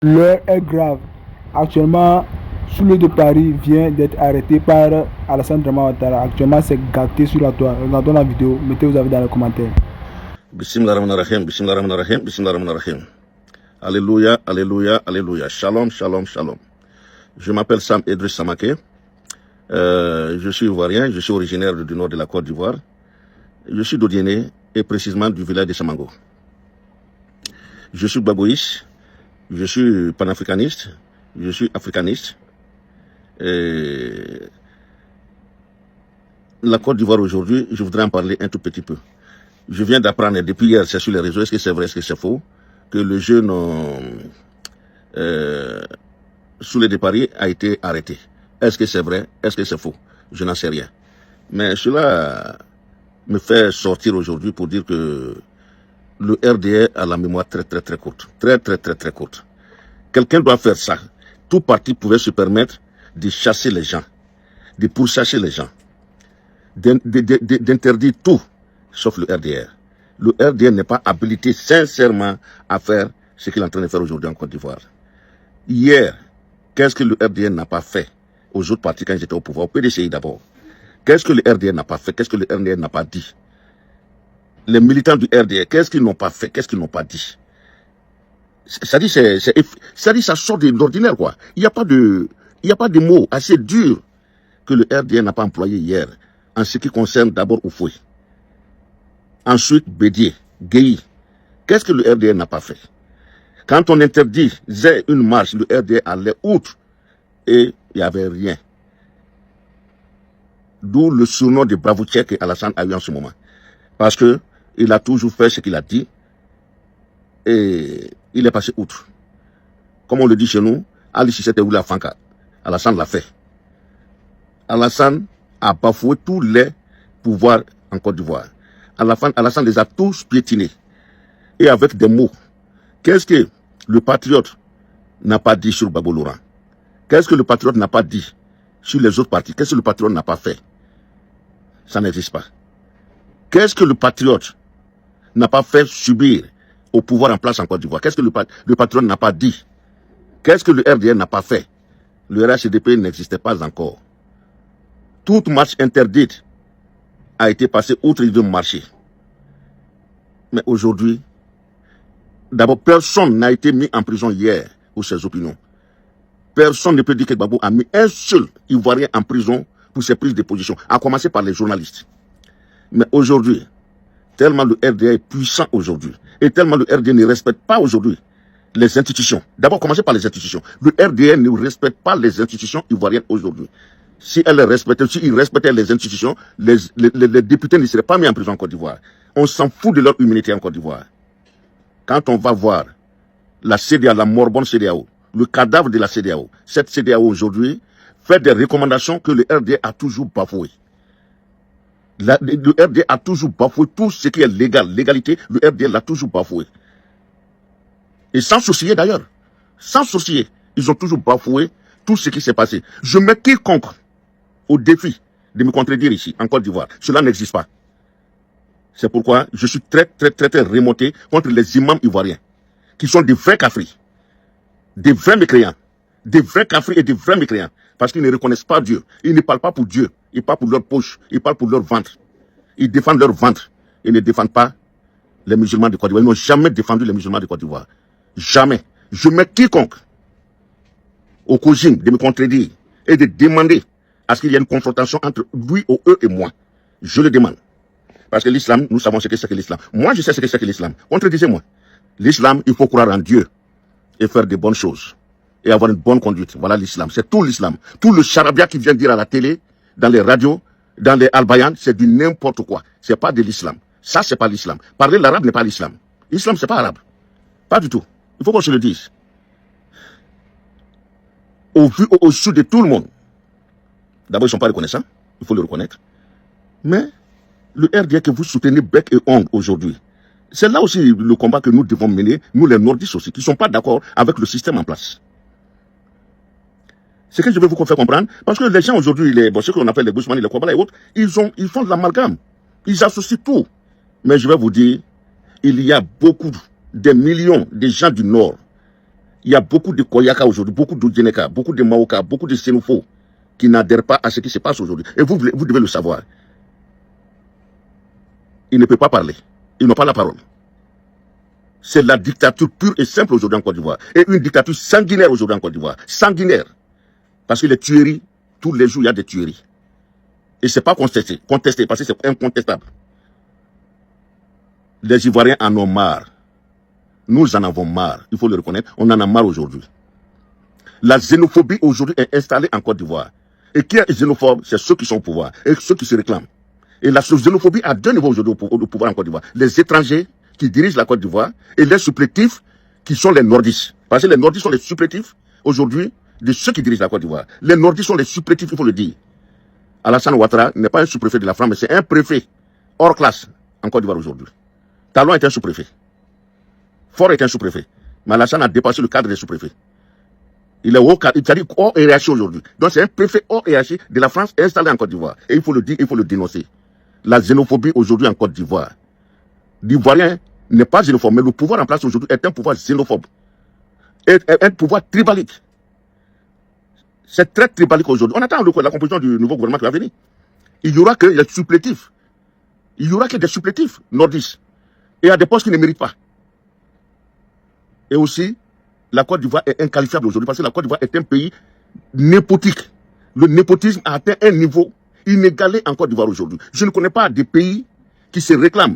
L'heure est grave. Actuellement, Souley de Paris vient d'être arrêté par Alassane Draman Ouattara. Actuellement, c'est gâté sur la toile. Regardons la vidéo. Mettez vos avis dans les commentaires. Bismillahirrahmanirrahim, bismillahirrahmanirrahim, bismillahirrahmanirrahim. Alléluia, alléluia, alléluia. Shalom, shalom, shalom. Je m'appelle Sam Idriss Samaké. Je suis ivoirien, je suis originaire du nord de la Côte d'Ivoire. Je suis d'Odiéné et précisément du village de Samango. Je suis baboïste, je suis panafricaniste, je suis africaniste. Et la Côte d'Ivoire aujourd'hui, je voudrais en parler un tout petit peu. Je viens d'apprendre depuis hier, c'est sur les réseaux, est-ce que c'est vrai, est-ce que c'est faux, que le jeune Souley de Paris a été arrêté. Est-ce que c'est vrai, est-ce que c'est faux? Je n'en sais rien. Mais cela me fait sortir aujourd'hui pour dire que le RDR a la mémoire très courte. Très courte. Quelqu'un doit faire ça. Tout parti pouvait se permettre de chasser les gens, de pourchasser les gens, d'interdire tout, sauf le RDR. Le RDR n'est pas habilité sincèrement à faire ce qu'il est en train de faire aujourd'hui en Côte d'Ivoire. Hier, qu'est-ce que le RDR n'a pas fait aux autres partis quand ils étaient au pouvoir, au PDCI d'abord? Qu'est-ce que le RDR n'a pas fait? Qu'est-ce que le RDR n'a pas dit? Les militants du RDR, qu'est-ce qu'ils n'ont pas fait? Qu'est-ce qu'ils n'ont pas dit? Ça dit, ça sort de l'ordinaire, quoi. Il n'y a pas de mots assez durs que le RDR n'a pas employé hier en ce qui concerne d'abord Oufoué. Ensuite, Bédié, Guéhi. Qu'est-ce que le RDR n'a pas fait? Quand on interdisait une marche, le RDR allait outre et il n'y avait rien. D'où le surnom de Bravoutier que Alassane a eu en ce moment. Parce que il a toujours fait ce qu'il a dit et il est passé outre. Comme on le dit chez nous, Ali Cissé était oula Fanka. Alassane l'a fait. Alassane a bafoué tous les pouvoirs en Côte d'Ivoire. Alassane les a tous piétinés. Et avec des mots. Qu'est-ce que le patriote n'a pas dit sur Babo Laurent? Qu'est-ce que le patriote n'a pas dit sur les autres partis? Qu'est-ce que le patriote n'a pas fait? Ça n'existe pas. Qu'est-ce que le patriote n'a pas fait subir au pouvoir en place en Côte d'Ivoire? Qu'est-ce que le patriote n'a pas dit? Qu'est-ce que le RDR n'a pas fait? Le RHDP n'existait pas encore. Toute marche interdite a été passée outre de marché. Mais aujourd'hui, d'abord, personne n'a été mis en prison hier pour ses opinions. Personne ne peut dire que Gbagbo a mis un seul Ivoirien en prison pour ses prises de position, à commencer par les journalistes. Mais aujourd'hui, tellement le RDA est puissant aujourd'hui, et tellement le RDA ne respecte pas aujourd'hui les institutions. D'abord, commencez par les institutions. Le RDA ne respecte pas les institutions ivoiriennes aujourd'hui. Si il respectait les institutions, les députés ne seraient pas mis en prison en Côte d'Ivoire. On s'en fout de leur immunité en Côte d'Ivoire. Quand on va voir la CEDEAO, la Morbonne CEDEAO, le cadavre de la CEDEAO, cette CEDEAO aujourd'hui fait des recommandations que le RDA a toujours bafouées. Le RDA a toujours bafoué tout ce qui est légal. L'égalité, le RDA l'a toujours bafoué. Et sans sourciller d'ailleurs. Sans sourciller. Ils ont toujours bafoué tout ce qui s'est passé. Je mets quiconque au défi de me contredire ici, en Côte d'Ivoire. Cela n'existe pas. C'est pourquoi je suis très remonté contre les imams ivoiriens, qui sont des vrais cafris, des vrais mécréants, des vrais cafris et des vrais mécréants, parce qu'ils ne reconnaissent pas Dieu. Ils ne parlent pas pour Dieu, ils parlent pour leur poche, ils parlent pour leur ventre. Ils défendent leur ventre, ils ne défendent pas les musulmans de Côte d'Ivoire. Ils n'ont jamais défendu les musulmans de Côte d'Ivoire. Jamais. Je mets quiconque au cousin de me contredire et de demander à ce qu'il y ait une confrontation entre lui ou eux et moi. Je le demande. Parce que l'islam, nous savons ce que c'est que l'islam. Moi, je sais ce que c'est que l'islam. Contredisez-moi. L'islam, il faut croire en Dieu et faire de bonnes choses et avoir une bonne conduite. Voilà l'islam. C'est tout l'islam. Tout le charabia qui vient dire à la télé, dans les radios, dans les albayans, c'est du n'importe quoi. C'est pas de l'islam. Ça, c'est pas l'islam. Parler l'arabe n'est pas l'islam. L'islam, c'est pas arabe. Pas du tout. Il faut qu'on se le dise. Au vu, au sud de tout le monde. D'abord, ils ne sont pas reconnaissants. Il faut le reconnaître. Mais le RDA que vous soutenez bec et ongle aujourd'hui, c'est là aussi le combat que nous devons mener, nous les nordistes aussi, qui ne sont pas d'accord avec le système en place. C'est que je vais vous faire comprendre, parce que les gens aujourd'hui, ceux qu'on appelle les Bousmani, les Kobala et autres, ils font de l'amalgame. Ils associent tout. Mais je vais vous dire, il y a beaucoup, des millions de gens du Nord. Il y a beaucoup de Koyaka aujourd'hui, beaucoup de Djeneka, beaucoup de Maoka, beaucoup de Sénoufos qui n'adhèrent pas à ce qui se passe aujourd'hui. Et vous devez le savoir. Ils ne peuvent pas parler. Ils n'ont pas la parole. C'est la dictature pure et simple aujourd'hui en Côte d'Ivoire. Et une dictature sanguinaire aujourd'hui en Côte d'Ivoire. Sanguinaire. Parce que les tueries, tous les jours, il y a des tueries. Et ce n'est pas contesté, parce que c'est incontestable. Les Ivoiriens en ont marre. Nous en avons marre, il faut le reconnaître. On en a marre aujourd'hui. La xénophobie aujourd'hui est installée en Côte d'Ivoire. Et qui est xénophobe? C'est ceux qui sont au pouvoir et ceux qui se réclament. Et la xénophobie a deux niveaux aujourd'hui au pouvoir en Côte d'Ivoire. Les étrangers qui dirigent la Côte d'Ivoire et les supplétifs qui sont les nordistes. Parce que les nordistes sont les supplétifs aujourd'hui de ceux qui dirigent la Côte d'Ivoire. Les nordistes sont les supplétifs, il faut le dire. Alassane Ouattara n'est pas un sous-préfet de la France, mais c'est un préfet hors classe en Côte d'Ivoire aujourd'hui. Talon est un sous-préfet. Fort est un sous-préfet. Mais Alassane a dépassé le cadre des sous-préfets. Il est hors hiérarchie aujourd'hui. Donc c'est un préfet hors hiérarchie de la France installé en Côte d'Ivoire. Et il faut le dire, il faut le dénoncer. La xénophobie aujourd'hui en Côte d'Ivoire. L'Ivoirien n'est pas xénophobe, mais le pouvoir en place aujourd'hui est un pouvoir xénophobe. Et un pouvoir tribalique. C'est très tribalique aujourd'hui. On attend la composition du nouveau gouvernement qui va venir. Il n'y aura que des supplétifs. Il n'y aura que des supplétifs nordistes. Et à des postes qui ne méritent pas. Et aussi, la Côte d'Ivoire est inqualifiable aujourd'hui parce que la Côte d'Ivoire est un pays népotique. Le népotisme a atteint un niveau inégalé en Côte d'Ivoire aujourd'hui. Je ne connais pas de pays qui se réclament,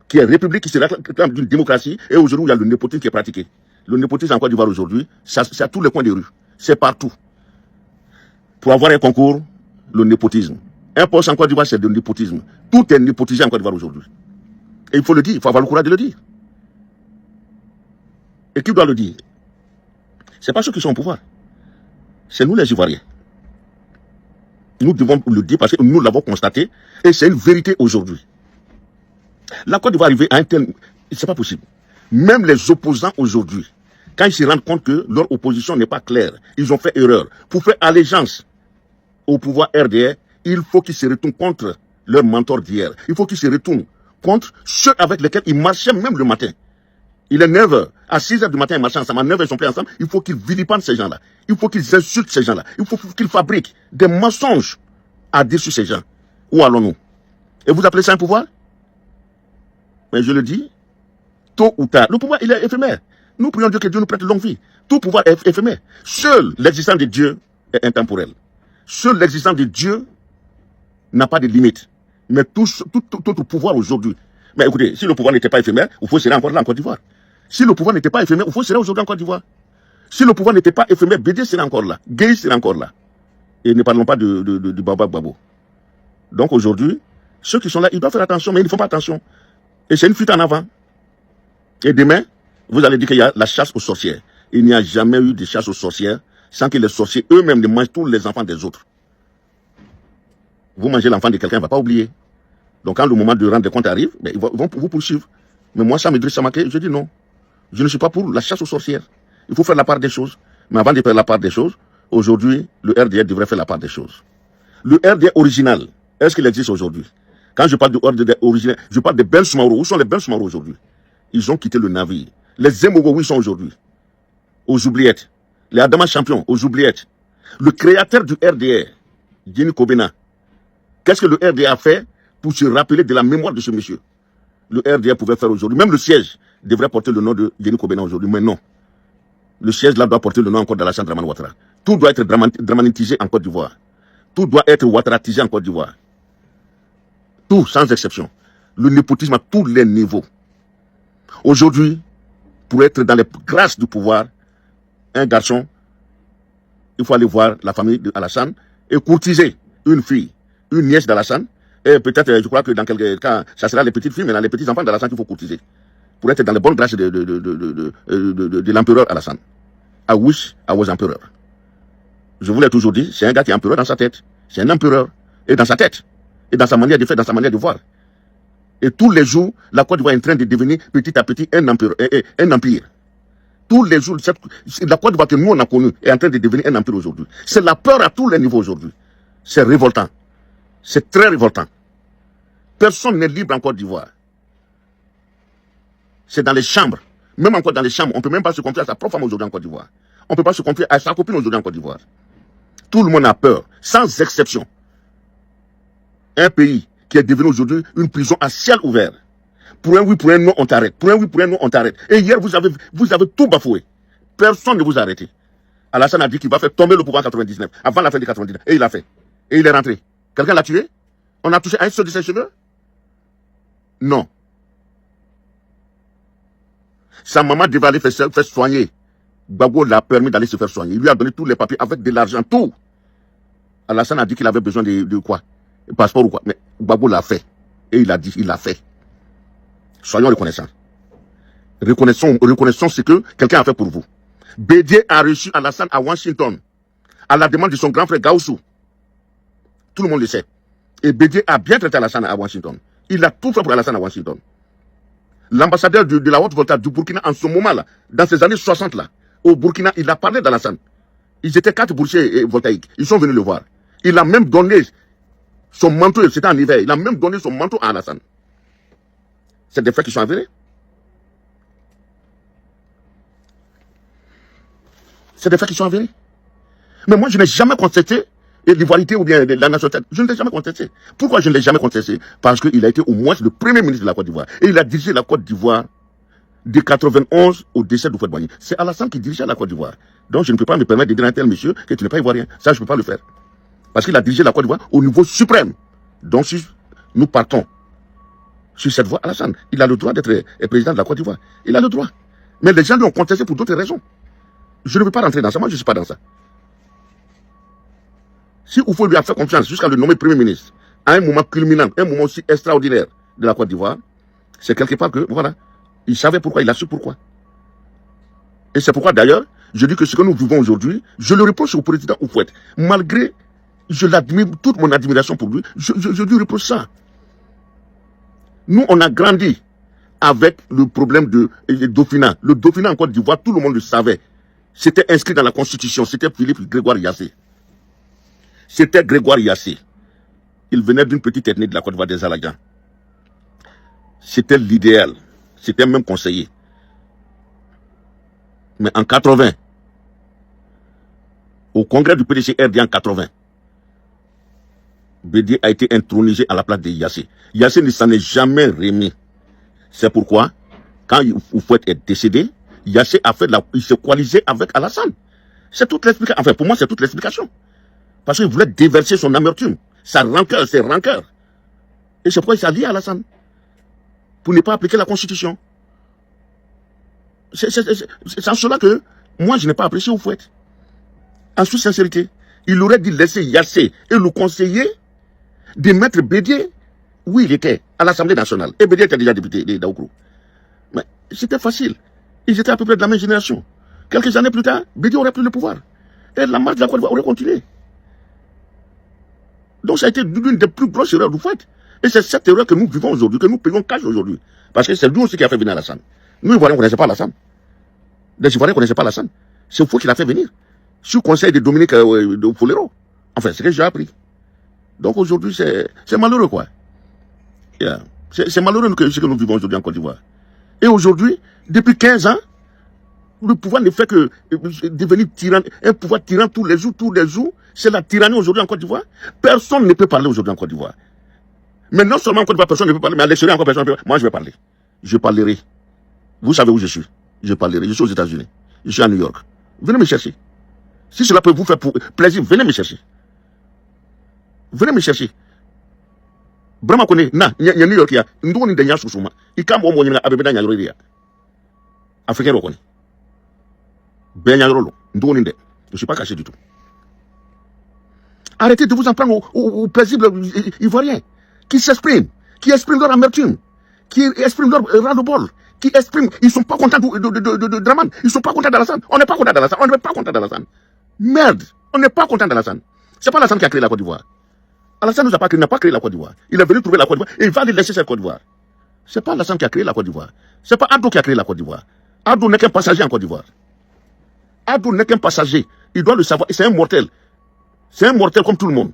qui est république, qui se réclame d'une démocratie, et aujourd'hui, il y a le népotisme qui est pratiqué. Le népotisme en Côte d'Ivoire aujourd'hui, c'est à tous les coins des rues. C'est partout. Pour avoir un concours, le népotisme. Un poste en Côte d'Ivoire, c'est le népotisme. Tout est népotisé en Côte d'Ivoire aujourd'hui. Et il faut le dire, il faut avoir le courage de le dire. Et qui doit le dire? Ce n'est pas ceux qui sont au pouvoir. C'est nous les Ivoiriens. Nous devons le dire parce que nous l'avons constaté et c'est une vérité aujourd'hui. La Côte d'Ivoire arriver à un tel... C'est pas possible. Même les opposants aujourd'hui, quand ils se rendent compte que leur opposition n'est pas claire, ils ont fait erreur. Pour faire allégeance au pouvoir RDR, il faut qu'ils se retournent contre leur mentor d'hier. Il faut qu'ils se retournent contre ceux avec lesquels ils marchaient même le matin. Il est 9h. À 6h du matin, ils marchent ensemble. À 9h, ils sont pris ensemble. Il faut qu'ils vilipendent ces gens-là. Il faut qu'ils insultent ces gens-là. Il faut qu'ils fabriquent des mensonges à dire sur ces gens. Où allons-nous? Et vous appelez ça un pouvoir? Mais je le dis, tôt ou tard, le pouvoir, il est éphémère. Nous prions Dieu que Dieu nous prête longue vie. Tout pouvoir est éphémère. Seule l'existence de Dieu est intemporelle. Seule l'existence de Dieu n'a pas de limite. Mais tout autre pouvoir aujourd'hui. Mais écoutez, si le pouvoir n'était pas éphémère, Oufo serait encore là en Côte d'Ivoire. Si le pouvoir n'était pas éphémère, Oufo serait aujourd'hui en Côte d'Ivoire. Si le pouvoir n'était pas éphémère, Bédé serait encore là. Gueye serait encore là. Et ne parlons pas de Baba Gbagbo. Donc aujourd'hui, ceux qui sont là, ils doivent faire attention, mais ils ne font pas attention. Et c'est une fuite en avant. Et demain, vous allez dire qu'il y a la chasse aux sorcières. Il n'y a jamais eu de chasse aux sorcières sans que les sorciers eux-mêmes ne mangent tous les enfants des autres. Vous mangez l'enfant de quelqu'un, il ne va pas oublier. Donc quand le moment de rendre des comptes arrive, ben, ils vont vous poursuivre. Mais moi, Sam Idriss Samake, je dis non. Je ne suis pas pour la chasse aux sorcières. Il faut faire la part des choses. Mais avant de faire la part des choses, aujourd'hui, le RDR devrait faire la part des choses. Le RDR original, est-ce qu'il existe aujourd'hui? Quand je parle du RDR original, je parle des Ben Soumaoro. Où sont les Ben Soumaoro aujourd'hui? Ils ont quitté le navire. Les Zemogo, où ils sont aujourd'hui? Aux oubliettes. Les Adama Champions, aux oubliettes. Le créateur du RDR, Denis Kobena, qu'est-ce que le RDR a fait pour se rappeler de la mémoire de ce monsieur? Le RDR pouvait faire aujourd'hui. Même le siège devrait porter le nom de Denis Kobena aujourd'hui. Mais non. Le siège là doit porter le nom encore d'Alassane Dramane Ouattara. Tout doit être dramatisé en Côte d'Ivoire. Tout doit être ouattaratisé en Côte d'Ivoire. Tout, sans exception. Le népotisme à tous les niveaux. Aujourd'hui, pour être dans les grâces du pouvoir, un garçon, il faut aller voir la famille d'Alassane et courtiser une fille, une nièce d'Alassane. Et peut-être, je crois que dans quelques cas, ça sera les petites filles, mais dans les petits enfants d'Alassane qu'il faut courtiser. Pour être dans les bonnes grâces de l'empereur Alassane. I wish I was empereur. Je vous l'ai toujours dit, c'est un gars qui est empereur dans sa tête. C'est un empereur. Et dans sa tête. Et dans sa manière de faire, dans sa manière de voir. Et tous les jours, la Côte d'Ivoire est en train de devenir petit à petit un empire. Tous les jours, la Côte d'Ivoire que nous on a connue est en train de devenir un empire aujourd'hui. C'est la peur à tous les niveaux aujourd'hui. C'est révoltant. C'est très révoltant. Personne n'est libre en Côte d'Ivoire. C'est dans les chambres. Même encore dans les chambres, on ne peut même pas se confier à sa propre femme aujourd'hui en Côte d'Ivoire. On ne peut pas se confier à sa copine aujourd'hui en Côte d'Ivoire. Tout le monde a peur, sans exception. Un pays qui est devenu aujourd'hui une prison à ciel ouvert. Pour un oui, pour un non, on t'arrête. Pour un oui, pour un non, on t'arrête. Et hier, vous avez tout bafoué. Personne ne vous a arrêté. Alassane a dit qu'il va faire tomber le pouvoir en 99, avant la fin de 99. Et il l'a fait. Et il est rentré. Quelqu'un l'a tué? On a touché un seul de ses cheveux? Non. Sa maman devait aller faire soigner. Gbagbo l'a permis d'aller se faire soigner. Il lui a donné tous les papiers avec de l'argent, tout. Alassane a dit qu'il avait besoin de quoi? Passeport ou quoi? Mais Gbagbo l'a fait. Et il a dit, il l'a fait. Soyons reconnaissants. Reconnaissons ce que quelqu'un a fait pour vous. Bédié a reçu Alassane à Washington, à la demande de son grand frère Gaussou. Tout le monde le sait. Et Bédié a bien traité Alassane à Washington. Il a tout fait pour Alassane à Washington. L'ambassadeur de la haute volta du Burkina en ce moment-là, dans ces années 60 là, au Burkina, il a parlé d'Alassane. Ils étaient 4 boursiers voltaïques. Ils sont venus le voir. Il a même donné son manteau, c'était en hiver, il a même donné son manteau à Alassane. C'est des faits qui sont avérés. C'est des faits qui sont avérés. Mais moi, je n'ai jamais contesté l'ivoirité ou bien la nationalité. Je ne l'ai jamais contesté. Pourquoi je ne l'ai jamais contesté? Parce qu'il a été au moins le premier ministre de la Côte d'Ivoire. Et il a dirigé la Côte d'Ivoire de 91 au décès de Houphouët-Boigny. C'est Alassane qui dirigeait la Côte d'Ivoire. Donc je ne peux pas me permettre de dire à un tel monsieur que tu n'es pas ivoirien. Ça, je ne peux pas le faire. Parce qu'il a dirigé la Côte d'Ivoire au niveau suprême. Donc si nous partons sur cette voie, Alassane, il a le droit d'être président de la Côte d'Ivoire. Il a le droit. Mais les gens l'ont contesté pour d'autres raisons. Je ne veux pas rentrer dans ça. Moi, je ne suis pas dans ça. Si Oufou lui a fait confiance jusqu'à le nommer Premier ministre, à un moment culminant, un moment aussi extraordinaire de la Côte d'Ivoire, c'est quelque part que, voilà, il savait pourquoi, il a su pourquoi. Et c'est pourquoi, d'ailleurs, je dis que ce que nous vivons aujourd'hui, je le reproche au président Houphouët. Malgré, je l'admire, toute mon admiration pour lui, je lui reproche ça. Nous, on a grandi avec le problème de Dauphinat. Le Dauphinat en Côte d'Ivoire, tout le monde le savait. C'était inscrit dans la Constitution, c'était Philippe Grégoire Yassé. C'était Grégoire Yassé. Il venait d'une petite ethnie de la Côte d'Ivoire des Aladjans. C'était l'idéal. C'était même conseiller. Mais en 80, au congrès du PDC-RD en 80, Bédié a été intronisé à la place de Yassé. Yassé ne s'en est jamais remis. C'est pourquoi, quand Houphouët est décédé, Yassé a fait il s'est coalisé avec Alassane. C'est toute l'explication. Enfin, pour moi, c'est toute l'explication. Parce qu'il voulait déverser son amertume, sa rancœur, ses rancœurs. Et c'est pourquoi il s'est allié à Alassane. Pour ne pas appliquer la Constitution. C'est en cela que moi, je n'ai pas apprécié Houphouët. En toute sincérité, il aurait dû laisser Yassé et le conseiller de mettre Bédié où il était, à l'Assemblée nationale. Et Bédié était déjà député d'Aoukrou. Mais c'était facile. Ils étaient à peu près de la même génération. Quelques années plus tard, Bédié aurait pris le pouvoir. Et la marche de la Côte d'Ivoire aurait continué. Donc ça a été l'une des plus grosses erreurs d'Houphouët. Et c'est cette erreur que nous vivons aujourd'hui, que nous payons cash aujourd'hui. Parce que c'est lui aussi qui a fait venir Alassane. Nous, Ivoiriens, on ne connaissait pas Alassane. Les Ivoiriens ne connaissaient pas Alassane. C'est Houphouët qui l'a fait venir. Sous conseil de Dominique de Folero. Enfin, c'est ce que j'ai appris. Donc aujourd'hui, c'est malheureux, quoi. Yeah. C'est malheureux ce que nous vivons aujourd'hui en Côte d'Ivoire. Et aujourd'hui, depuis 15 ans, le pouvoir ne fait que devenir tyran, un pouvoir tyran tous les jours. C'est la tyrannie aujourd'hui en Côte d'Ivoire. Personne ne peut parler aujourd'hui en Côte d'Ivoire. Mais non seulement en Côte d'Ivoire, personne ne peut parler, mais à l'extérieur encore personne ne peut parler. Moi, je vais parler. Je parlerai. Vous savez où je suis. Je parlerai. Je suis aux États-Unis. Je suis à New York. Venez me chercher. Si cela peut vous faire plaisir, venez me chercher. Venez me chercher. Brahma connaît, na, il y a New York, il y a une dernière sous moi. Il quand on m'a abébé dans la Africain reconnaît. Ben Yarolo, je ne suis pas caché du tout. Arrêtez de vous en prendre aux paisibles ivoiriens qui s'expriment, qui expriment leur amertume, qui expriment leur ras-le-bol, qui expriment, ils ne sont pas contents de Draman, ils ne sont pas contents d'Alassane. On n'est pas content d'Alassane, on n'est pas content d'Alassane. Merde, on n'est pas content d'Alassane. Ce n'est pas Alassane qui a créé la Côte d'Ivoire. Alassane n'a pas créé la Côte d'Ivoire. Il est venu trouver la Côte d'Ivoire et il va aller laisser cette Côte d'Ivoire. Ce n'est pas Alassane qui a créé la Côte d'Ivoire. Ce n'est pas Addo qui a créé la Côte d'Ivoire. Addo n'est qu'un passager en Côte d'Ivoire. Addo n'est qu'un passager. Il doit le savoir. C'est un mortel. C'est un mortel comme tout le monde.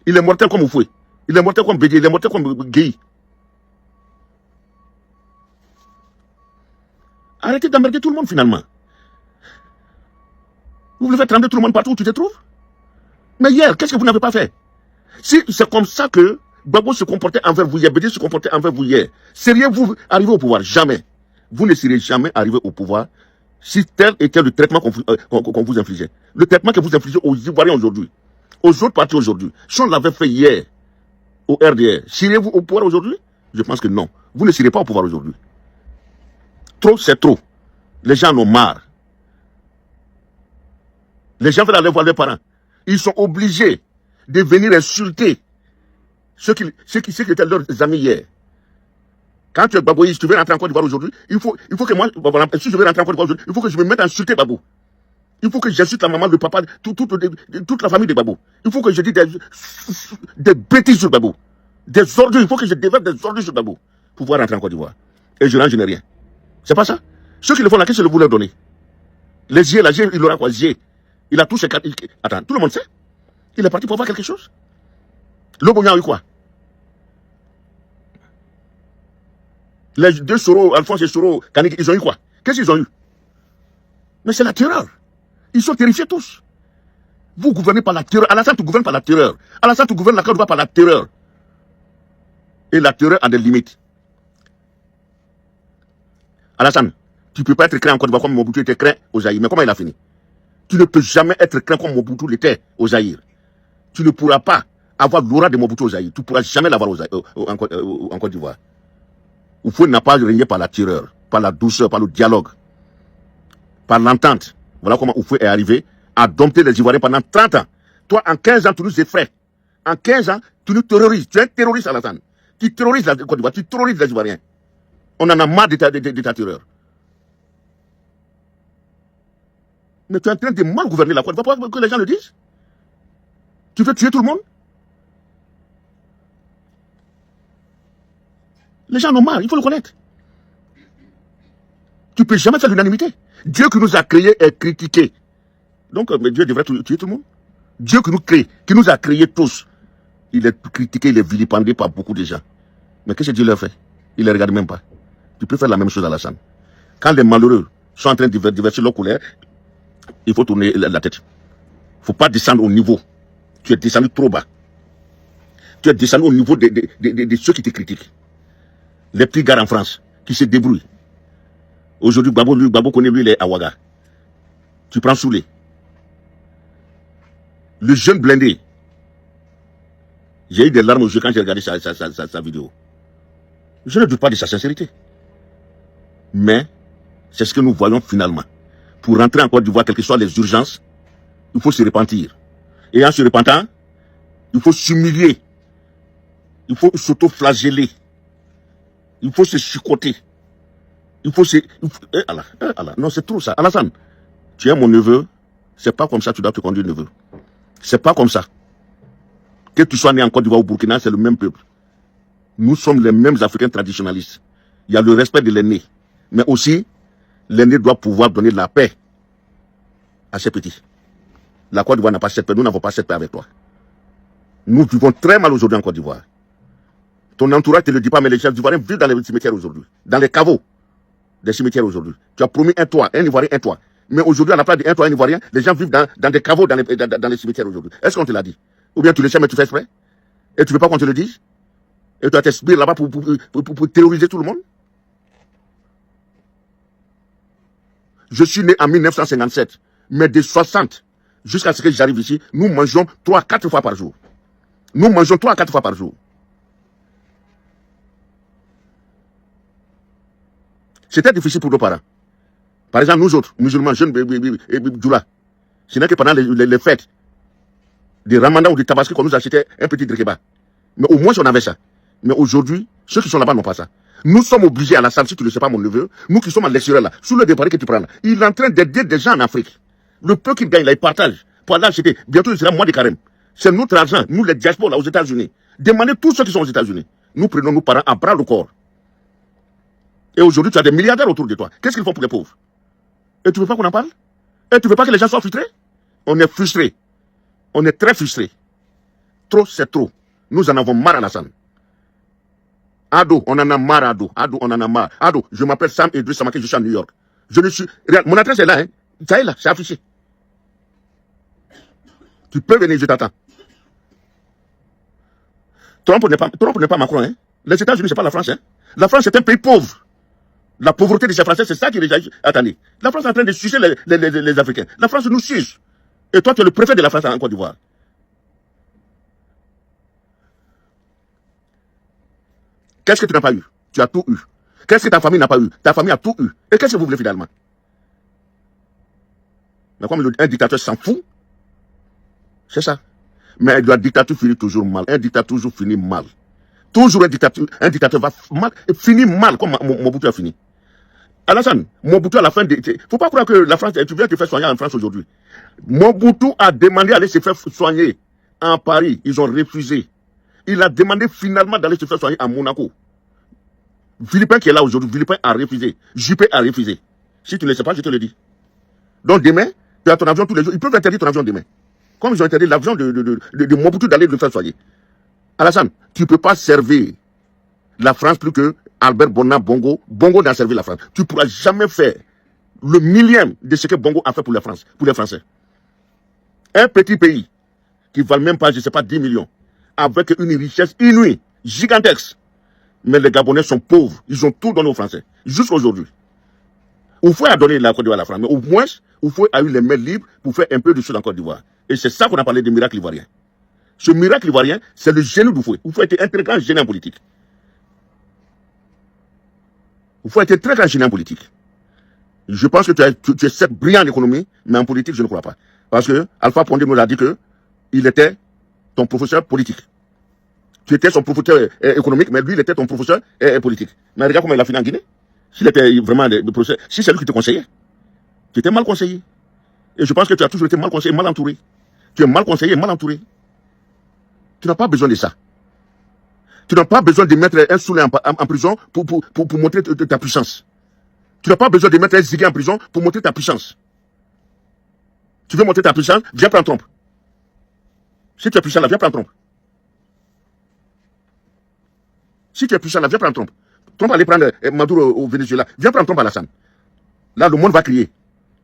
Il est mortel comme Houphouët. Il est mortel comme Bédié. Il est mortel comme Guèye. Arrêtez d'emmerder tout le monde finalement. Vous voulez faire trembler tout le monde partout où tu te trouves? Mais hier, qu'est-ce que vous n'avez pas fait? Si c'est comme ça que Gbagbo se comportait envers vous hier, Bédi se comportait envers vous hier, seriez-vous arrivé au pouvoir? Jamais. Vous ne serez jamais arrivé au pouvoir si tel était le traitement qu'on vous infligeait. Le traitement que vous infligez aux Ivoiriens aujourd'hui, aux autres partis aujourd'hui, si on l'avait fait hier au RDR, seriez-vous au pouvoir aujourd'hui? Je pense que non. Vous ne serez pas au pouvoir aujourd'hui. Trop, c'est trop. Les gens en ont marre. Les gens veulent aller voir leurs parents. Ils sont obligés de venir insulter ceux qui étaient leurs amis hier. Quand tu es Gbagbo, si tu veux rentrer en Côte d'Ivoire aujourd'hui, il faut que moi, si je veux rentrer en Côte d'Ivoire aujourd'hui, il faut que je me mette à insulter Gbagbo. Il faut que j'insulte la maman, le papa, toute la famille de Gbagbo. Il faut que je dise des bêtises sur Gbagbo. Des ordures, il faut que je déverse des ordures sur Gbagbo pour pouvoir rentrer en Côte d'Ivoire. Et je n'ai rien. C'est pas ça. Ceux qui le font là, qu'est-ce que vous leur donnez? Les yeux, il aura quoi? Il a tous ses cartes. Attends, tout le monde sait. Il est parti pour voir quelque chose. Lobogna a eu quoi? Les deux Soro, Alphonse et Soro, Kaniki, ils ont eu quoi? Qu'est-ce qu'ils ont eu? Mais c'est la terreur. Ils sont terrifiés tous. Vous gouvernez par la terreur. Alassane, tu gouvernes par la terreur. Alassane, tu gouvernes la Côte d'Ivoire par la terreur. Et la terreur a des limites. Alassane, tu ne peux pas être craint en Côte d'Ivoire comme Mobutu était craint au Zaïre. Mais comment il a fini? Tu ne peux jamais être craint comme Mobutu l'était au Zaïre. Tu ne pourras pas avoir l'aura de Mobutu au Zaïre. Tu ne pourras jamais l'avoir en Côte d'Ivoire. Oufoué n'a pas régné par la terreur, par la douceur, par le dialogue, par l'entente. Voilà comment Oufoué est arrivé à dompter les Ivoiriens pendant 30 ans. Toi, en 15 ans, tu nous effraies. En 15 ans, tu nous terrorises. Tu es un terroriste, Alassane. Tu terrorises la Côte d'Ivoire, tu terrorises les Ivoiriens. On en a marre de ta terreur. Mais tu es en train de mal gouverner la Côte d'Ivoire pour que les gens le disent. Tu veux tuer tout le monde? Les gens en ont marre, il faut le connaître. Tu ne peux jamais faire l'unanimité. Dieu qui nous a créés est critiqué. Donc, mais Dieu devrait tuer tout le monde. Dieu qui nous crée, qui nous a créés tous, il est critiqué, il est vilipendé par beaucoup de gens. Mais qu'est-ce que Dieu leur fait? Il ne les regarde même pas. Tu peux faire la même chose à Alassane. Quand les malheureux sont en train de diverser leur colère, il faut tourner la tête. Il ne faut pas descendre au niveau. Tu es descendu trop bas. Tu es descendu au niveau de ceux qui te critiquent. Les petits gars en France qui se débrouillent. Aujourd'hui, Gbagbo connaît lui les Awaga. Tu prends Soulé. Le jeune blindé. J'ai eu des larmes aux yeux quand j'ai regardé sa vidéo. Je ne doute pas de sa sincérité. Mais c'est ce que nous voyons finalement. Pour rentrer en Côte d'Ivoire, quelles que soient les urgences, il faut se repentir. Et en se repentant, il faut s'humilier. Il faut s'auto-flageller. Il faut se chicoter. Il faut se... Non, c'est trop ça. Alassane, tu es mon neveu. C'est pas comme ça que tu dois te conduire, neveu. C'est pas comme ça. Que tu sois né en Côte d'Ivoire ou au Burkina, c'est le même peuple. Nous sommes les mêmes Africains traditionnalistes. Il y a le respect de l'aîné. Mais aussi, l'aîné doit pouvoir donner la paix à ses petits. La Côte d'Ivoire n'a pas cette paix. Nous n'avons pas cette paix avec toi. Nous vivons très mal aujourd'hui en Côte d'Ivoire. Ton entourage ne te le dit pas, mais les gens ivoiriens vivent dans les cimetières aujourd'hui. Dans les caveaux des cimetières aujourd'hui. Tu as promis un toit, un Ivoirien, un toit. Mais aujourd'hui, à la place d'un toit, un Ivoirien, les gens vivent dans des caveaux dans les cimetières aujourd'hui. Est-ce qu'on te l'a dit? Ou bien tu le sais, mais tu fais exprès? Et tu ne veux pas qu'on te le dise? Et tu as tes sbires là-bas pour terroriser tout le monde? Je suis né en 1957. Mais de 60 jusqu'à ce que j'arrive ici, nous mangeons 3 à 4 fois par jour. Nous mangeons 3 à 4 fois par jour. C'était difficile pour nos parents. Par exemple, nous autres, musulmans, jeunes, Djoula, ce n'est que pendant les fêtes des Ramadan ou des Tabaski qu'on nous achetait un petit drikeba. Mais au moins, on avait ça. Mais aujourd'hui, ceux qui sont là-bas n'ont pas ça. Nous sommes obligés à la salle, si tu ne le sais pas, mon neveu, nous qui sommes à l'extérieur là, sous le départ que tu prends là, il est en train d'aider des gens en Afrique. Le peu qu'il gagne là, il partage. Pour aller acheter, bientôt il sera mois de carême. C'est notre argent, nous les diasporas là aux États-Unis. Demandez tous ceux qui sont aux États-Unis. Nous prenons nos parents à bras le corps. Et aujourd'hui, tu as des milliardaires autour de toi. Qu'est-ce qu'ils font pour les pauvres? Et tu ne veux pas qu'on en parle? Et tu ne veux pas que les gens soient frustrés? On est frustrés. On est très frustrés. Trop, c'est trop. Nous en avons marre, Alassane. Ado, on en a marre, Ado. Ado, on en a marre. Ado, je m'appelle Sam Idriss Samake, je suis à New York. Je ne suis... Regarde, mon adresse est là, hein. Ça est là, c'est affiché. Tu peux venir, je t'attends. Trump n'est pas Macron, hein. Les États-Unis, c'est pas la France, hein. La France, c'est un pays pauvre. La pauvreté de ces Français, c'est ça qui les... Attendez. La France est en train de sucer les Africains. La France nous suce. Et toi, tu es le préfet de la France en Côte d'Ivoire. Qu'est-ce que tu n'as pas eu? Tu as tout eu. Qu'est-ce que ta famille n'a pas eu? Ta famille a tout eu. Et qu'est-ce que vous voulez finalement? Mais comme un dictateur s'en fout, c'est ça. Mais la dictature finit toujours mal. Un dictateur toujours finit mal. Toujours un dictateur va mal et finit mal comme Mobutu a fini. Alassane, Mobutu à la fin de... Faut pas croire que la France, tu viens te faire soigner en France aujourd'hui. Mobutu a demandé d'aller se faire soigner en Paris. Ils ont refusé. Il a demandé finalement d'aller se faire soigner à Monaco. Philippin qui est là aujourd'hui, Philippin a refusé. Juppé a refusé. Si tu ne le sais pas, je te le dis. Donc demain, tu as ton avion tous les jours. Ils peuvent interdire ton avion demain. Comme ils ont interdit l'avion de Mobutu d'aller le faire soigner. Alassane, tu ne peux pas servir la France plus que Albert Bonna Bongo. Bongo n'a servi la France. Tu ne pourras jamais faire le millième de ce que Bongo a fait pour la France, pour les Français. Un petit pays qui ne valent même pas, je ne sais pas, 10 millions, avec une richesse inouïe, gigantesque. Mais les Gabonais sont pauvres. Ils ont tout donné aux Français. Jusqu'à aujourd'hui. Oufoué a donné la Côte d'Ivoire à la France. Mais au moins, Oufoué a eu les mains libres pour faire un peu de choses en Côte d'Ivoire. Et c'est ça qu'on a parlé de miracle ivoirien. Ce miracle ivoirien, c'est le génie d'Oufoué. Oufoué était un très grand génie en politique. Oufoué était très grand génie en politique. Je pense que tu es certes brillant en économie, mais en politique, je ne crois pas. Parce que Alpha Condé nous a dit que il était ton professeur politique. Tu étais son professeur économique, mais lui, il était ton professeur politique. Mais regarde comment il a fini en Guinée. S'il était vraiment le professeur, si c'est lui qui te conseillait, tu étais mal conseillé. Et je pense que tu as toujours été mal conseillé, mal entouré. Tu es mal conseillé, mal entouré. Tu n'as pas besoin de ça. Tu n'as pas besoin de mettre un Soulé en prison pour montrer ta puissance. Tu n'as pas besoin de mettre un Zigué en prison pour montrer ta puissance. Tu veux montrer ta puissance, viens prendre Trump. Si tu es puissant là, viens prendre Trump. Si tu es puissant là, viens prendre Trump. Trump allait prendre Maduro au Venezuela. Viens prendre Trump à Alassane. Là, le monde va crier.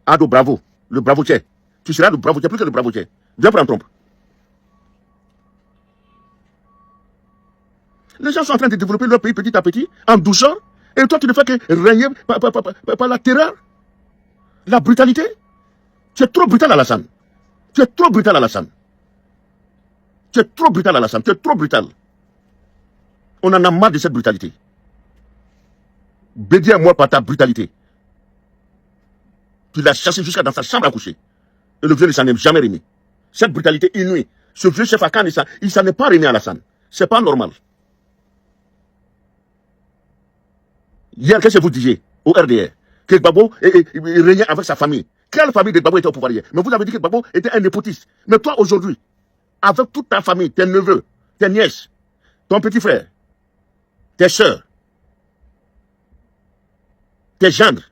Ado, bravo. Le bravo tiers. Tu seras le bravo tiers, plus que le bravo tiers. Viens prendre Trump. Les gens sont en train de développer leur pays petit à petit, en douceur. Et toi, tu ne fais que régner par la terreur, la brutalité. Tu es trop brutal, Alassane. Tu es trop brutal, Alassane. Tu es trop brutal, Alassane. Tu es trop brutal. On en a marre de cette brutalité. Bédier est mort par ta brutalité. Tu l'as chassé jusqu'à dans sa chambre à coucher. Et le vieux ne s'en est jamais remis. Cette brutalité inouïe. Ce vieux chef à Cannes, il s'en est pas remis à Alassane. C'est pas normal. Hier, qu'est-ce que vous disiez au RDR? Que Gbagbo régnait avec sa famille. Quelle famille de Gbagbo était au pouvoir hier? Mais vous avez dit que Gbagbo était un népotiste. Mais toi, aujourd'hui, avec toute ta famille, tes neveux, tes nièces, ton petit frère, tes soeurs, tes gendres,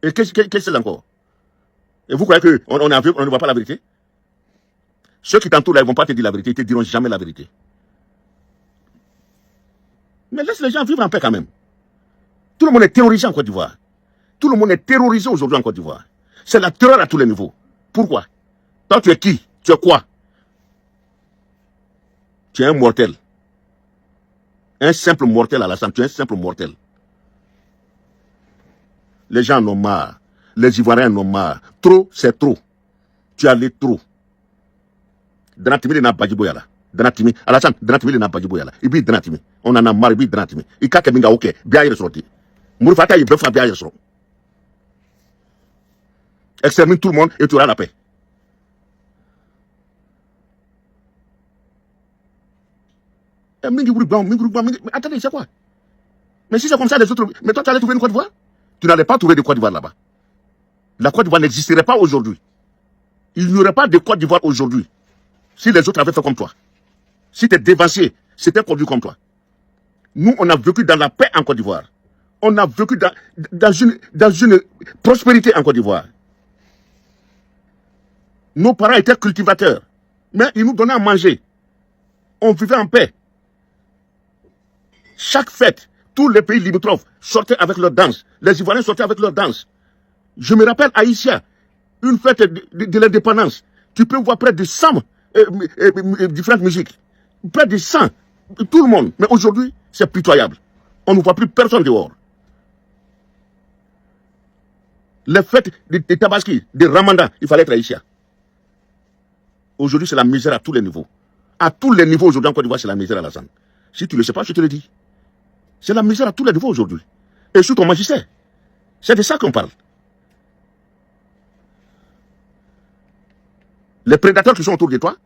et qu'est-ce que c'est encore? Et vous croyez qu'on ne voit pas la vérité? Ceux qui t'entourent là, ils ne vont pas te dire la vérité, ils ne te diront jamais la vérité. Mais laisse les gens vivre en paix quand même. Tout le monde est terrorisé en Côte d'Ivoire. Tout le monde est terrorisé aujourd'hui en Côte d'Ivoire. C'est la terreur à tous les niveaux. Pourquoi? Toi, tu es qui? Tu es quoi? Tu es un mortel. Un simple mortel, Alassane. Tu es un simple mortel. Les gens en ont marre. Les Ivoiriens en ont marre. Trop, c'est trop. Tu as allé trop. Dranatimi n'a pas dit boyala. Dranatimi. Alassane, Dranatimi n'a pas dit boyala. Il dit Dranatimi. On en a marre, il dit Dranatimi. Il kake minga ok. Bien y ressorti. Mourfata, il peut faire bien y ressorti. Extermine tout le monde et tu auras la paix. Attendez, c'est quoi? Mais si c'est comme ça, les autres. Mais toi, tu allais trouver une Côte d'Ivoire? Tu n'allais pas trouver de Côte d'Ivoire là-bas. La Côte d'Ivoire n'existerait pas aujourd'hui. Il n'y aurait pas de Côte d'Ivoire aujourd'hui si les autres avaient fait comme toi. Si tes dévanciers s'étaient conduits comme toi. Nous, on a vécu dans la paix en Côte d'Ivoire. On a vécu dans une prospérité en Côte d'Ivoire. Nos parents étaient cultivateurs. Mais ils nous donnaient à manger. On vivait en paix. Chaque fête, tous les pays limitrophes sortaient avec leurs danses. Les Ivoiriens sortaient avec leurs danses. Je me rappelle Haïtia, une fête de l'indépendance. Tu peux voir près de 100 différentes musiques. Près de 100. Tout le monde. Mais aujourd'hui, c'est pitoyable. On ne voit plus personne dehors. Les fêtes de Tabaski, de Ramadan, il fallait être haïtien. Aujourd'hui, c'est la misère à tous les niveaux. À tous les niveaux aujourd'hui en Côte d'Ivoire, c'est la misère à la Alassane. Si tu ne le sais pas, je te le dis. C'est la misère à tous les niveaux aujourd'hui. Et sous ton magistère. C'est de ça qu'on parle. Les prédateurs qui sont autour de toi,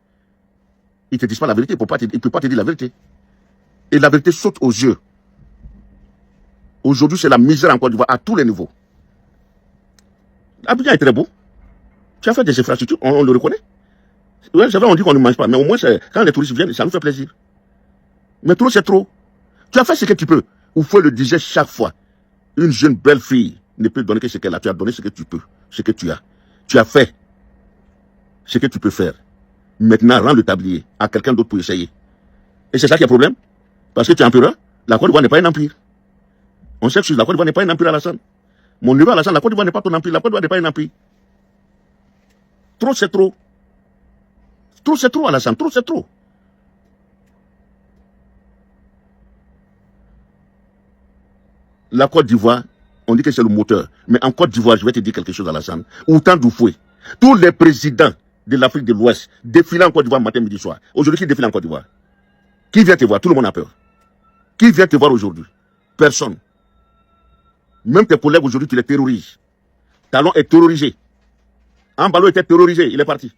ils ne te disent pas la vérité, ils ne peuvent pas te dire la vérité. Et la vérité saute aux yeux. Aujourd'hui, c'est la misère en Côte d'Ivoire à tous les niveaux. Abidjan est très beau. Tu as fait des infrastructures, on le reconnaît. Ouais, c'est vrai, on dit qu'on ne mange pas, mais au moins, quand les touristes viennent, ça nous fait plaisir. Mais trop, c'est trop. Tu as fait ce que tu peux. Oufoué le disait chaque fois. Une jeune belle fille ne peut donner que ce qu'elle a. Tu as donné ce que tu peux, ce que tu as. Tu as fait ce que tu peux faire. Maintenant, rends le tablier à quelqu'un d'autre pour essayer. Et c'est ça qui est le problème. Parce que tu es empereur. La Côte d'Ivoire n'est pas un empire. On sait que la Côte d'Ivoire n'est pas un empire, Alassane. Mon neveu Alassane, la Côte d'Ivoire n'est pas ton empire. La Côte d'Ivoire n'est pas un empire. Trop, c'est trop. Trop, c'est trop, Alassane. Trop, c'est trop. La Côte d'Ivoire, on dit que c'est le moteur. Mais en Côte d'Ivoire, je vais te dire quelque chose, Alassane. Autant d'Oufoué. Tous les présidents de l'Afrique de l'Ouest défilent en Côte d'Ivoire matin, midi, soir. Aujourd'hui, qui défile en Côte d'Ivoire? Qui vient te voir? Tout le monde a peur. Qui vient te voir aujourd'hui? Personne. Même tes collègues aujourd'hui, tu les terrorises. Talon est terrorisé. Ambalo était terrorisé, il est parti.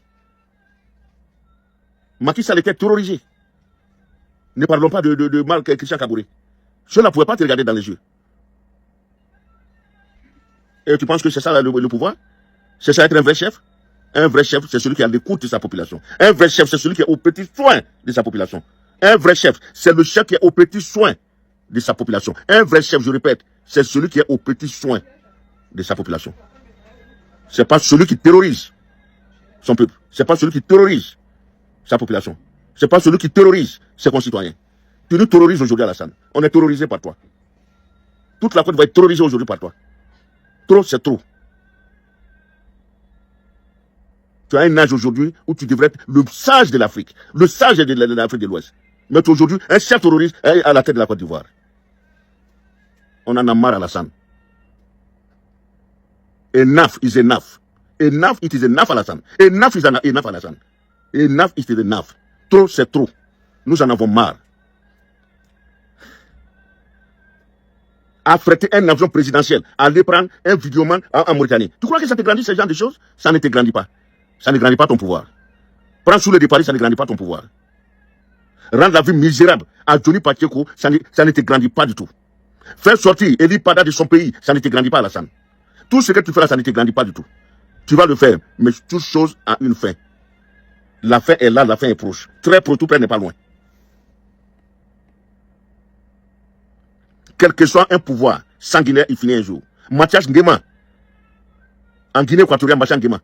Macky Sall était terrorisé. Ne parlons pas de Marc Christian Kabouré. Ceux-là ne pouvaient pas te regarder dans les yeux. Et tu penses que c'est ça le pouvoir? C'est ça être un vrai chef? Un vrai chef, c'est celui qui a l'écoute de sa population. Un vrai chef, c'est celui qui est au petit soin de sa population. Un vrai chef, c'est le chef qui est au petit soin de sa population. Un vrai chef, je répète, c'est celui qui est au petit soin de sa population. C'est pas celui qui terrorise son peuple. C'est pas celui qui terrorise sa population. C'est pas celui qui terrorise ses concitoyens. Tu nous terrorises aujourd'hui, Alassane. On est terrorisé par toi. Toute la Côte va être terrorisée aujourd'hui par toi. Trop, c'est trop. Tu as un âge aujourd'hui où tu devrais être le sage de l'Afrique. Le sage de l'Afrique de l'Ouest. Mais aujourd'hui, un chef terroriste est à la tête de la Côte d'Ivoire. On en a marre, Alassane. Enough is enough. Enough, it is enough, Alassane. Enough is enough, Alassane. Enough is enough. Trop, c'est trop. Nous en avons marre. Affréter un avion présidentiel, aller prendre un vidéoman en Mauritanie. Tu crois que ça te grandit, ce genre de choses? Ça ne te grandit pas. Ça ne grandit pas ton pouvoir. Prendre sous le de Paris, ça ne grandit pas ton pouvoir. Rendre la vie misérable à Johnny Pacheco, ça ne te grandit pas du tout. Faire sortir Eli Pada de son pays, ça ne te grandit pas, Alassane. Tout ce que tu fais là, ça ne te grandit pas du tout. Tu vas le faire, mais toute chose a une fin. La fin est là, la fin est proche. Très proche, tout près n'est pas loin. Quel que soit un pouvoir sanguinaire, il finit un jour. Mathias Nguema, en Guinée équatoriale, Mathias Nguema,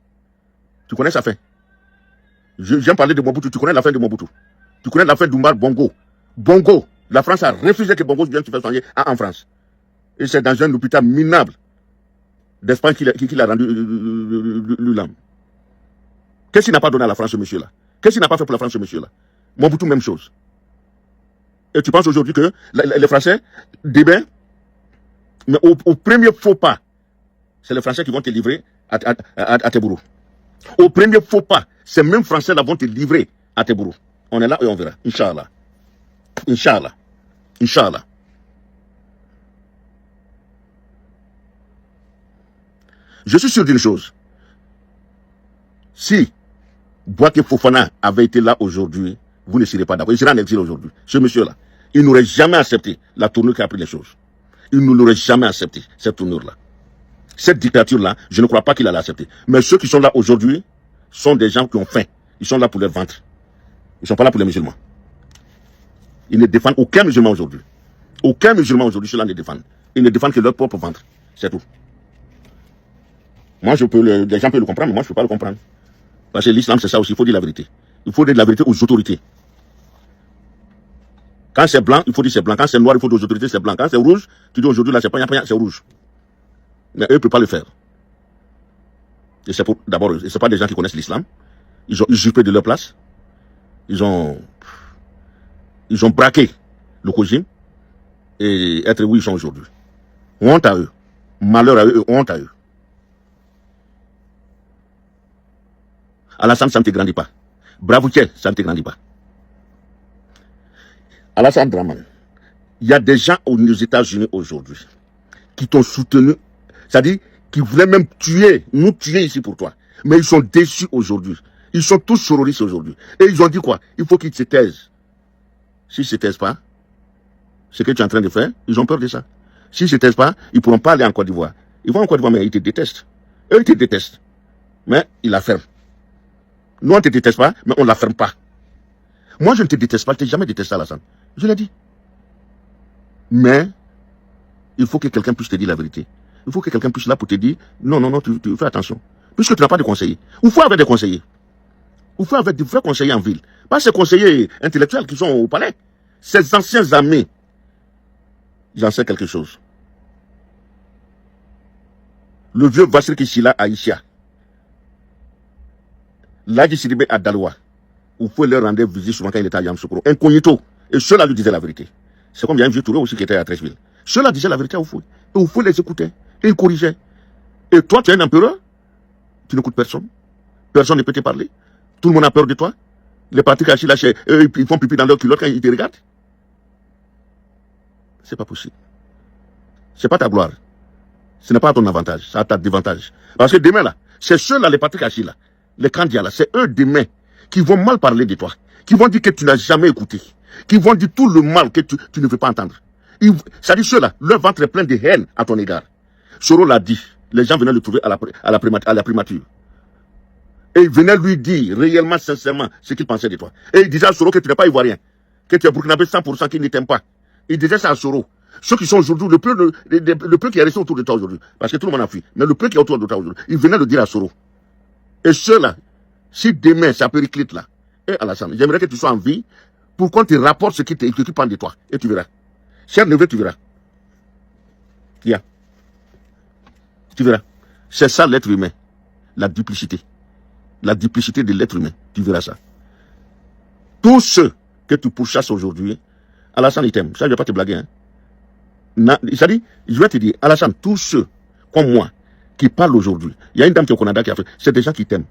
tu connais sa fin? J'aime parler de Mobutu, tu connais la fin de Mobutu. Tu connais la fin d'Oumar Bongo. Bongo, la France a refusé que Bongo vienne se faire soigner en France. Et c'est dans un hôpital minable d'Espagne qu'il a rendu l'âme. Qu'est-ce qu'il n'a pas donné à la France, ce monsieur-là? Qu'est-ce qu'il n'a pas fait pour la France, ce monsieur-là? Mobutu, même chose. Et tu penses aujourd'hui que les Français, mais au premier faux pas, c'est les Français qui vont te livrer à tes bourreaux. Au premier faux pas, ces mêmes Français-là vont te livrer à tes bourreaux. On est là et on verra. Inch'Allah. Inch'Allah. Inch'Allah. Je suis sûr d'une chose. Si Bouaké Fofana avait été là aujourd'hui, vous ne serez pas d'accord. Il sera en exil aujourd'hui. Ce monsieur-là, il n'aurait jamais accepté la tournure qui a pris les choses. Il ne l'aurait jamais accepté, cette tournure-là. Cette dictature-là, je ne crois pas qu'il allait accepter. Mais ceux qui sont là aujourd'hui sont des gens qui ont faim. Ils sont là pour leur ventre. Ils ne sont pas là pour les musulmans. Ils ne défendent aucun musulman aujourd'hui. Aucun musulman aujourd'hui, ceux-là ne défendent. Ils ne défendent que leur propre ventre. C'est tout. Moi, les gens peuvent le comprendre, mais moi, je ne peux pas le comprendre. Parce que l'islam, c'est ça aussi. Il faut dire la vérité. Il faut dire la vérité aux autorités. Quand c'est blanc, il faut dire c'est blanc. Quand c'est noir, il faut dire aux autorités c'est blanc. Quand c'est rouge, tu dis aujourd'hui là, c'est pas c'est rouge. Mais eux ne peuvent pas le faire. Et c'est d'abord, ce pas des gens qui connaissent l'islam. Ils ont usurpé de leur place. Ils ont braqué le régime et être où ils sont aujourd'hui. Honte à eux. Malheur à eux, honte à eux. Alassane, ça ne te grandit pas. Bravouché, ça ne te grandit pas. Alassane Dramane, il y a des gens aux États-Unis aujourd'hui qui t'ont soutenu, c'est-à-dire qui voulaient même nous tuer ici pour toi. Mais ils sont déçus aujourd'hui. Ils sont tous terroristes aujourd'hui. Et ils ont dit quoi? Il faut qu'ils se taisent. S'ils ne se taisent pas, ce que tu es en train de faire, ils ont peur de ça. S'ils ne se taisent pas, ils ne pourront pas aller en Côte d'Ivoire. Ils vont en Côte d'Ivoire, mais ils te détestent. Eux, ils te détestent. Mais ils la ferment. Nous, on ne te déteste pas, mais on ne la ferme pas. Moi, je ne te déteste pas, je ne t'ai jamais détesté, Alassane. Je l'ai dit. Mais, il faut que quelqu'un puisse te dire la vérité. Il faut que quelqu'un puisse là pour te dire, non, tu fais attention. Puisque tu n'as pas de conseillers. Il faut avoir des conseillers. Il faut avoir des vrais conseillers en ville. Pas ces conseillers intellectuels qui sont au palais. Ces anciens amis. J'en sais quelque chose. Le vieux Vassir Kishila à Issia. L'Adji Sidibé à Daloa. Il faut leur rendre visite souvent quand il était à Yamoussoukro. Incognito. Et ceux-là lui disaient la vérité. C'est comme il y a un vieux Touré aussi qui était à Trècheville. Ceux-là disaient la vérité au fou. Et il faut les écouter. Et ils corrigeaient. Et toi, tu es un empereur. Tu n'écoutes personne. Personne ne peut te parler. Tout le monde a peur de toi. Les partis cachés là, eux, ils font pipi dans leur culotte quand ils te regardent. C'est pas possible. C'est pas ta gloire. Ce n'est pas ton avantage. C'est à ta désavantage. Parce que demain là, c'est ceux-là, les partis cachés là, les candidats là, c'est eux demain qui vont mal parler de toi. Qui vont dire que tu n'as jamais écouté. Qui vont dire tout le mal que tu ne veux pas entendre. Ça dit ceux-là, leur ventre est plein de haine à ton égard. Soro l'a dit. Les gens venaient le trouver à la primature. Et ils venaient lui dire réellement, sincèrement, ce qu'ils pensaient de toi. Et ils disaient à Soro que tu n'es pas ivoirien. Que tu es burkinabé 100% qui ne t'aiment pas. Ils disaient ça à Soro. Ceux qui sont aujourd'hui, le peu qui est resté autour de toi aujourd'hui. Parce que tout le monde a fui. Mais le peu qui est autour de toi aujourd'hui, ils venaient le dire à Soro. Et ceux-là, si demain, ça périclite là, et Alassane, j'aimerais que tu sois en vie pour qu'on te rapporte ce qui parle de toi. Et tu verras. Cher neveu, tu verras. Yeah. Tu verras. C'est ça l'être humain. La duplicité. La duplicité de l'être humain. Tu verras ça. Tous ceux que tu pourchasses aujourd'hui, Alassane, il t'aime. Ça, je ne vais pas te blaguer. Hein. Ça dit, je vais te dire, Alassane, tous ceux comme moi qui parlent aujourd'hui, il y a une dame qui est au Canada qui a fait, c'est des gens qui t'aiment.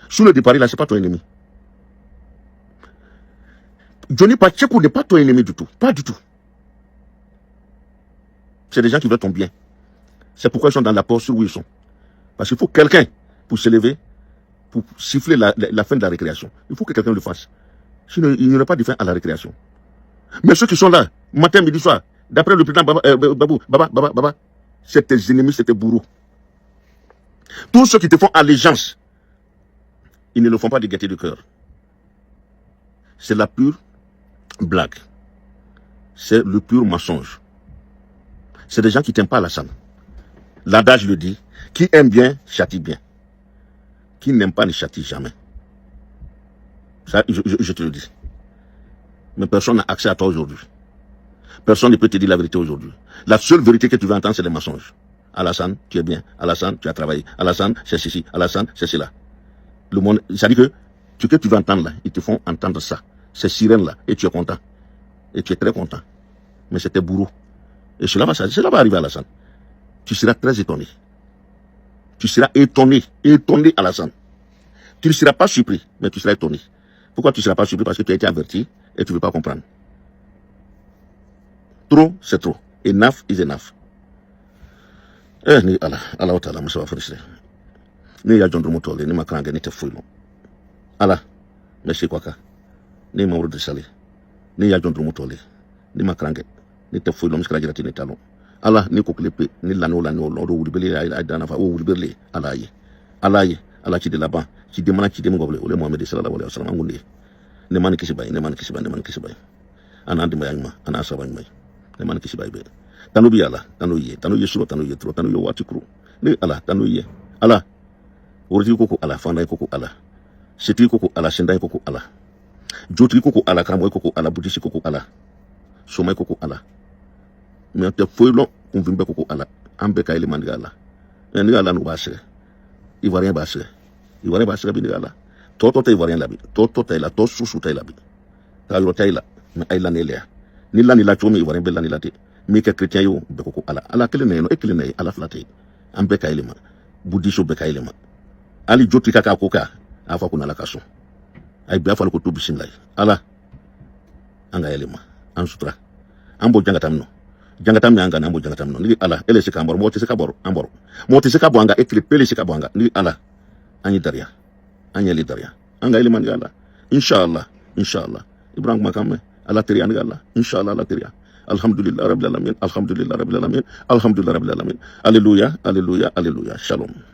Sous le départ, là, ce n'est pas ton ennemi. Johnny Pacheco n'est pas ton ennemi du tout. Pas du tout. C'est des gens qui veulent ton bien. C'est pourquoi ils sont dans la posture où ils sont. Parce qu'il faut quelqu'un pour se lever, pour siffler la fin de la récréation. Il faut que quelqu'un le fasse. Sinon, il n'y aura pas de fin à la récréation. Mais ceux qui sont là, matin, midi, soir, d'après le président Baba, c'est tes ennemis, c'est tes bourreaux. Tous ceux qui te font allégeance, ils ne le font pas de gaieté de cœur. C'est la pure blague. C'est le pur mensonge. C'est des gens qui t'aiment pas Alassane. L'adage le dit, qui aime bien, châtie bien. Qui n'aime pas, ne châtie jamais. Ça, je te le dis. Mais personne n'a accès à toi aujourd'hui. Personne ne peut te dire la vérité aujourd'hui. La seule vérité que tu veux entendre, c'est les mensonges. Alassane, tu es bien. Alassane, tu as travaillé. Alassane, c'est ceci. Alassane, c'est cela. Le monde, ça dit que ce que tu veux entendre là, ils te font entendre ça. Ces sirènes là, et tu es content. Et tu es très content. Mais c'était bourreau. Et cela va arriver à Alassane. Tu seras très étonné. Tu seras étonné. Étonné, Alassane. Tu ne seras pas surpris, mais tu seras étonné. Pourquoi tu ne seras pas surpris? Parce que tu as été averti et tu ne veux pas comprendre. Trop, c'est trop. Enough is enough. Ni Allah ta'ala, Moussa wa Farisre. Ni ya John Motole, ni Makranga, ni te fouillon. Allah, merci quoi ka. Ni Mauro de Salé. Ni ya John Motole, ni Makranga, ni te fouillon, ni Skrajati, ni talon. Allah, ni Koklepe, ni Lano, l'Oro, ou Libeli, Aïdanafa, ou Libeli, Allah, Allah qui de là-bas, qui demande qui demande, ou le Mohamed sallallahu alayhi wa sallam, Angoulé. Ne man kisibai, ne man kisibai, ne man kisibai. Anandi Mayangma, Anasabang May. Ne man kisibai be. Tanubi Allah, tanuye suro, tanuye tro, tanuye watikru. Ne Allah, tanuye. Allah. Orji koko Allah, fandai koko Allah. Setui koko Allah, sendai koko Allah. Jotri koko Allah, kramoi koko Allah, budisi koko Allah. Somai koko Allah. Mais te foilo, convimbe koko Allah. Ambeka ele mandiga Allah. Ni Allah no bashe. Ivoirien basse. Ivoirien basse binigala. Toto Ivoirien labi. Toto la to susu labi. Ta yo taila. Mais ayla nelia. Ni la chomi Ivoirien bella ni lati. Mi ke chrétien yo bekoko ala. Ala kelene no ekelene ala flate. Ambe kailema. Buddhisme be kailema. Ali joti kaka koka afa kuna la kaso. Ay be afa ko to bismillah. Ala anga elema. An sutra. Ambo jangatam no. Jangatam anga na ambo jangatam no. Ni ala ele se kambor mo te se kabor ambor. Mo te se kabwanga ekli pele se kabwanga. Ni ala anyi daria. Anyali daria. Anga elema ni ala. Inshallah. Ibrahim makame ala teria ni ala. Inshallah ala teria. Alhamdulillah rabbil alamin. Alhamdulillah rabbil alamin. Alhamdulillah rabbil alamin. Alléluia. Shalom.